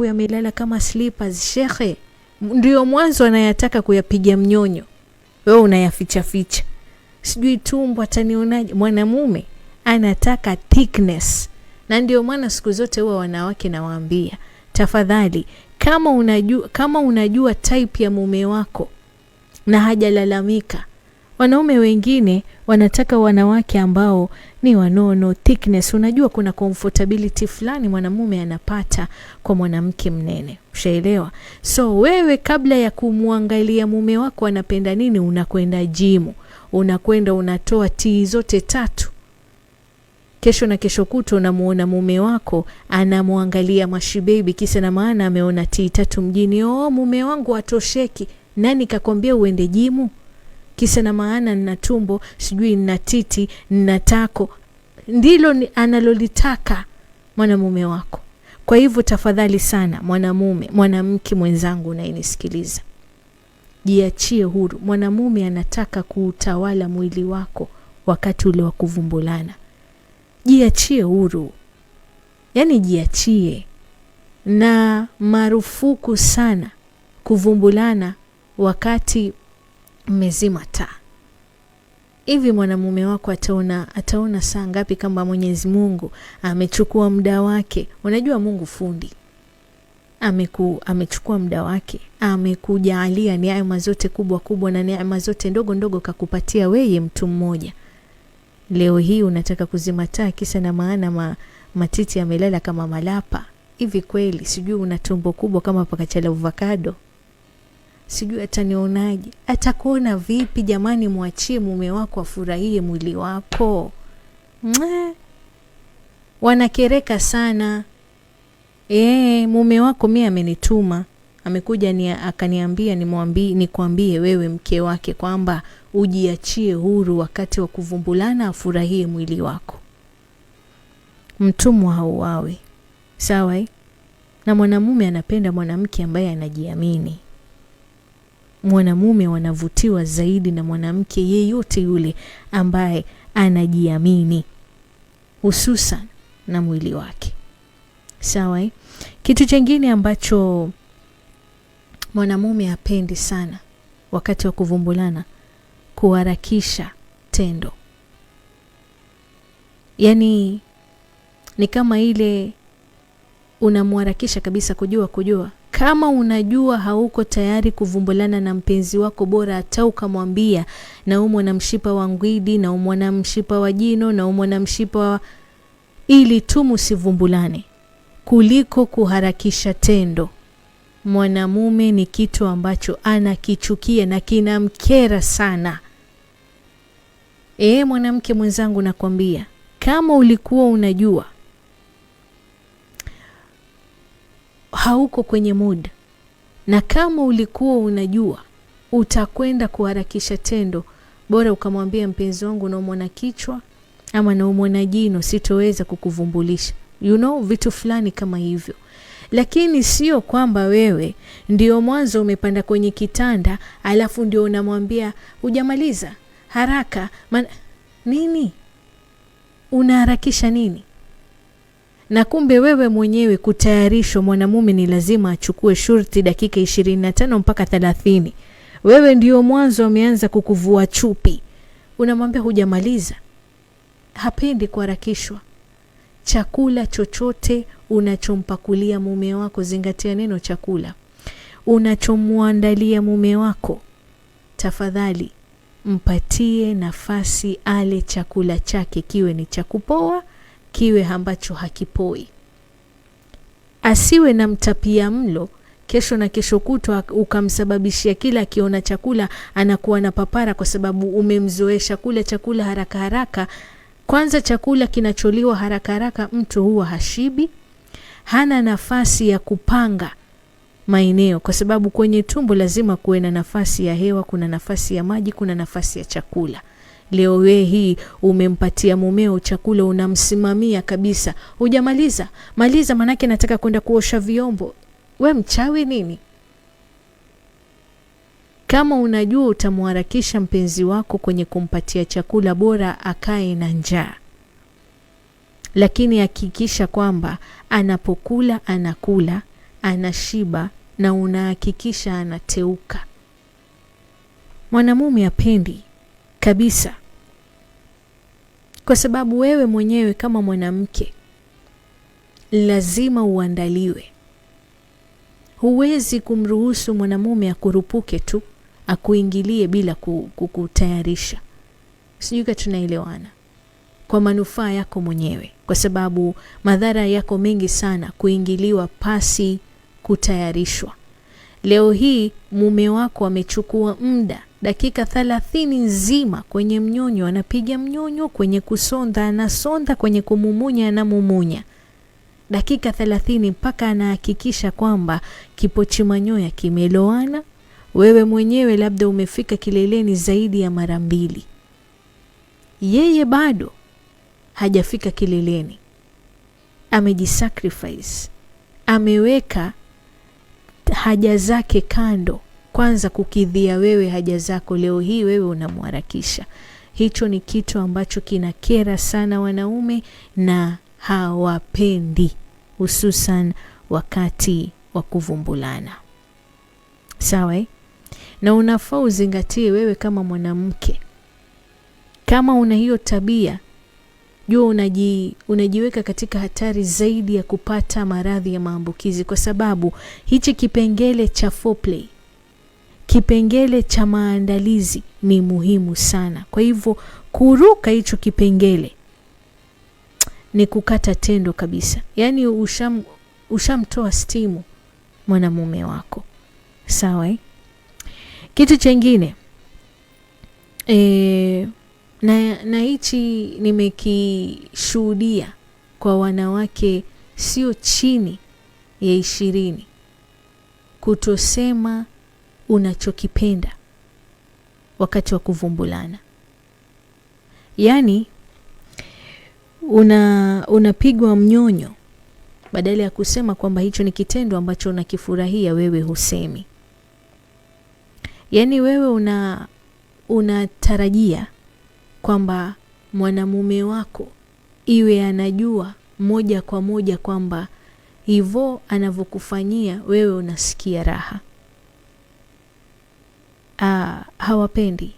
yamelala kama slippers shekhe. Ndio mwanzo anayataka kuyapiga mnyonyo. Wewe unayaficha ficha. Sijui tumbo atanionaje. Mwanamume anataka thickness. Na ndio maana siku zote huwa wanawake nawaambia, tafadhali kama unajua type ya mume wako na hajalalamika. Wanaume wengine wanataka wanawake ambao ni wanono, thickness. Unajua kuna comfortability fulani mwanamume anapata kwa mwanamke mnene. Ushaelewa? So wewe kabla ya kumwangalia mume wako anapenda nini, unakwenda gym. Unakwenda unatoa tii zote 3. Kesho na kesho kuto unamuona mume wako anamwangalia mashibaby kisa na maana ameona tii 3 mjini. Mume wangu atosheki. Nani kakwambia uende gym? Kisa na maana nina tumbo, sijui nina titi, nina tako. Ndilo analolitaka mwanamume wako. Kwa hivyo tafadhali sana mwanamke mwenzangu unayenisikiliza, jiachie huru. Mwanamume anataka kuutawala mwili wako wakati ule wa kuvumbulana. Jiachie huru. Yaani jiachie. Na marufuku sana kuvumbulana wakati mmezima taa. Hivi mwanamume wako ataona saa ngapi kama Mwenyezi Mungu amechukua muda wake? Unajua Mungu fundi. Amechukua muda wake, amekujalia neema zote kubwa kubwa na neema zote ndogo ndogo kakupatia wewe mtu mmoja. Leo hii unataka kuzima taa kisa na maana matiti yamelala kama malapa. Hivi kweli? Sijui una tumbo kubwa kama pakachala avocado. Sijui atanionaje. Atakuona vipi jamani? Muachie mume wako afurahie mwili wako. Wanakereka sana. Mume wako mimi amenituma. Amekuja akaniambia nikwambie wewe mke wake kwamba ujiachie huru wakati wa kuvumbulana, afurahie mwili wako. Mtumwa hauawi. Sawa? Na mwanamume anapenda mwanamke ambaye anajiamini. Mwanamume wanavutiwa zaidi na mwanamke yeyote yule ambaye anajiamini, hususan na mwili wake. Sawa? Kitu kingine ambacho mwanamume hapendi sana wakati wa kuvumbulana, kuharakisha tendo. Yaani ni kama ile unamharakisha kabisa kujua. Kama unajua hauko tayari kuvumbulana na mpenzi wako, bora hata ukamwambia naumwa na mshipa wa ngwidi, naumwa na mshipa wa jino, naumwa na mshipa wa, ili tu msivumbulane, kuliko kuharakisha tendo. Mwanamume ni kitu ambacho anakichukia na kinamkera sana. Mwanamke mwenzangu nakwambia, kama ulikuwa unajua hauko kwenye mood, na kama ulikuwa unajua utakwenda kuharakisha tendo, bora ukamwambia mpenzi wangu naumwa na kichwa ama naumwa na jino, sitoweza kukuvumbulisha. Vitu fulani kama hivyo. Lakini sio kwamba wewe ndio mwanzo umepanda kwenye kitanda alafu ndio unamwambia hujamaliza haraka. Nini? Unaharakisha nini? Na kumbe wewe mwenyewe kutayarishwa, mwanamume ni lazima achukue shurti dakika 25 mpaka 30. Wewe ndio mwanzo ameanza kukuvua chupi. Unamwambia hujamaliza. Hapendi kuharakishwa. Chakula chochote unachompakulia mume wako, zingatia neno chakula. Unachomwandalia mume wako, tafadhali mpatie nafasi ale chakula chake, kiwe ni cha kupoa, kiwe ambacho hakipoi. Asiwe na mtapia mlo kesho na kesho kutwa ukamsababishia kila akiona chakula anakuwa na papara, kwa sababu umemzoesha kula chakula haraka haraka. Kwanza chakula kinacholiwa haraka haraka mtu huwa hashibi, hana nafasi ya kupanga maeneo, kwa sababu kwenye tumbo lazima kuwe na nafasi ya hewa, kuna nafasi ya maji, kuna nafasi ya chakula. Leo wewe hii umempatia mumeo chakula, unamsimamia kabisa. Hujamaliza? Maliza, manake nataka kwenda kuosha vyombo. We mchawi nini? Kama unajua utamharakisha mpenzi wako kwenye kumpatia chakula, bora akae na njaa. Lakini hakikisha kwamba anapokula anakula, anashiba na unahakikisha anateuka. Mwanamume hapendi kabisa, kwa sababu wewe mwenyewe kama mwanamke lazima uandaliwe. Huwezi kumruhusu mwanamume akurupuke tu, akuingilie bila kukutayarisha. Sijui kama tunaelewana. Kwa manufaa yako mwenyewe, kwa sababu madhara yako mengi sana kuingiliwa pasi kutayarishwa. Leo hii mume wako amechukua muda dakika 30 nzima kwenye mnyonyo, anapiga mnyonyo, kwenye kusonda anasonda, kwenye kumumunya anamumunya. Dakika 30 mpaka anahakikisha kwamba kipochi manyoya kimeloana. Wewe mwenyewe labda umefika kileleni zaidi ya mara 2. Yeye bado hajafika kileleni. Amejisacrifice. Ameweka haja zake kando kwanza kukidhia wewe haja zako. Leo hii wewe unamharakisha. Hicho ni kitu ambacho kinakera sana wanaume na hawapendi, hususan wakati wa kuvumbulana. Sawa? Na unafaa uzingatie wewe kama mwanamke, kama una hiyo tabia, jua unajiweka katika hatari zaidi ya kupata maradhi ya maambukizi, kwa sababu hichi kipengele cha foreplay, kipengele cha maandalizi ni muhimu sana. Kwa hivyo kuruka hicho kipengele ni kukata tendo kabisa. Yaani ushamtoa stimu mwanamume wako. Sawa? Kitu chengine na hichi nimekishuhudia kwa wanawake sio chini ya 20, kutosema unachokipenda wakati wa kuvumbulana. Yaani unapigwa mnyonyo, badala ya kusema kwamba hicho ni kitendo ambacho unakifurahia, wewe husemi. Yaani wewe unatarajia kwamba mwanamume wako iwe anajua moja kwa moja kwamba hivyo anavyokufanyia wewe unasikia raha. Hawapendi.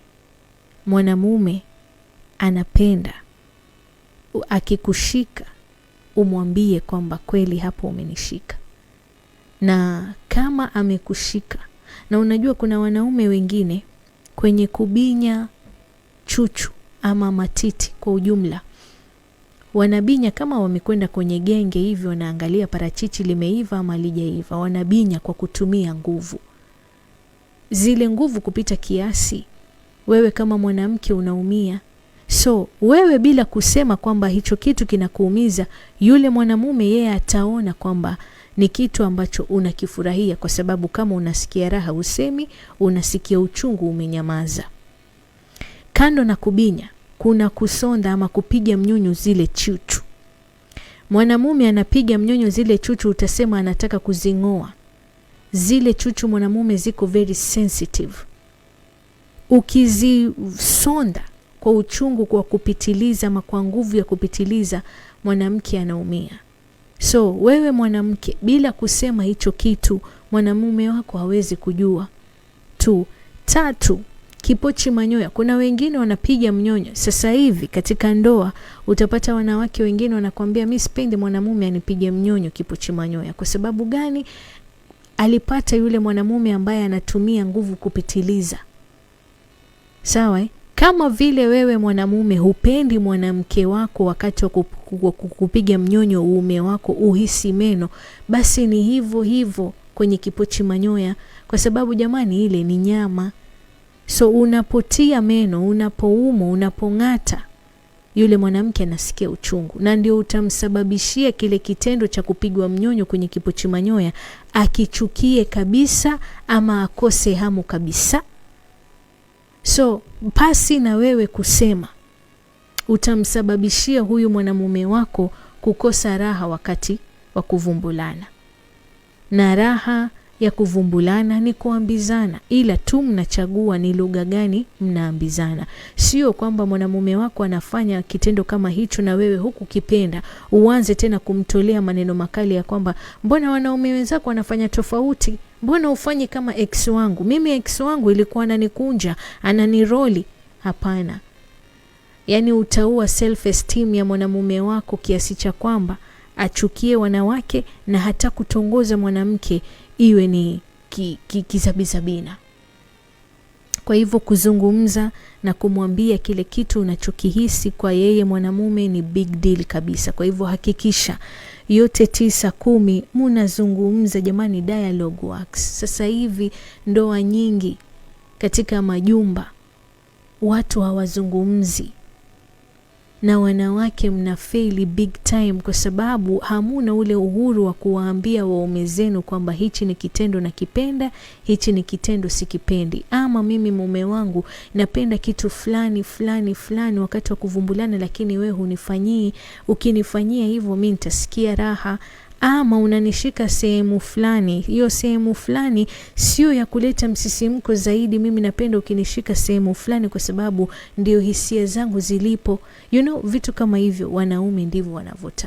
Mwanamume anapenda akikushika umwambie kwamba kweli hapo umenishika. Na kama amekushika, na unajua kuna wanaume wengine kwenye kubinya chuchu ama matiti kwa ujumla, wanabinya kama wamekwenda kwenye genge hivyo, wanaangalia parachichi limeiva ama halijaiva. Wanabinya kwa kutumia nguvu. Zile nguvu kupita kiasi, wewe kama mwanamke unaumia. So wewe bila kusema kwamba hicho kitu kinakuumiza, yule mwanamume yeye ataona kwamba ni kitu ambacho unakifurahia, kwa sababu kama unasikia raha usemi, unasikia uchungu umenyamaza. Kando na kubinya, kuna kusonda ama kupiga mnyonyo zile chuchu. Mwanamume anapiga mnyonyo zile chuchu, utasema anataka kuzingoa. Zile chuchu mwanamume ziko very sensitive. Ukizisonda kwa uchungu, kwa kupitiliza ama kwa nguvu ya kupitiliza, mwanamke anaumia. So wewe mwanamke bila kusema hicho kitu, mwanamume wako hawezi kujua. 3, kipochi manyoya. Kuna wengine wanapiga mnyonyo. Sasa hivi katika ndoa utapata wanawake wengine wanakuambia mimi sipendi mwanamume anipige mnyonyo kipochi manyoya. Kwa sababu gani? Alipata yule mwanamume ambaye anatumia nguvu kupitiliza. Sawa? Kama vile wewe mwanamume hupendi mwanamke wako wakati wa kupiga mnyonyo uume wako uhisi meno, basi ni hivyo hivyo kwenye kipochi manyoya, kwa sababu jamani ile ni nyama. So unapotia meno, unapouma, unapongata, yule mwanamke anasikia uchungu, na ndio utamsababishia kile kitendo cha kupigwa mnyonyo kwenye kipochi manyoya akichukie kabisa ama akose hamu kabisa. So pasi na wewe kusema, utamsababishia huyu mwanamume wako kukosa raha wakati wa kuvumbulana. Na raha ya kuvumbulana ni kuambizana, ila tu mnachagua ni lugha gani mnaambizana. Sio kwamba mwanamume wako anafanya kitendo kama hicho na wewe huku kipenda uanze tena kumtolea maneno makali ya kwamba mbona wanaume wenzako wanafanya tofauti, mbona ufanyi kama ex wangu, mimi ex wangu ilikuwa ananikunja, ananiroli. Hapana. Yani utaua self esteem ya mwanamume wako kiasi cha kwamba achukie wanawake na hata kutongoza mwanamke iwe ni kisabisabina. Kwa hivyo kuzungumza na kumwambia kile kitu unachokihisi kwa yeye mwanamume ni big deal kabisa. Kwa hivyo hakikisha yote 9-10 mnazungumza jamani, dialogue works. Sasa hivi ndoa nyingi katika majumba watu hawazungumzi, na wanawake mnafeli big time kwa sababu hamuna ule uhuru wa kuwaambia waume zenu kwamba hichi ni kitendo nakipenda, hichi ni kitendo sikipendi, ama mimi mume wangu napenda kitu fulani fulani fulani wakati wa kuvumbulana, lakini wewe hunifanyii, ukinifanyia hivyo mimi nitasikia raha. Ama unanishika sehemu fulani, hiyo sehemu fulani sio ya kuleta msisimko zaidi, mimi napenda ukinishika sehemu fulani kwa sababu ndio hisia zangu zilipo. Vitu kama hivyo wanaume ndivyo wanavota.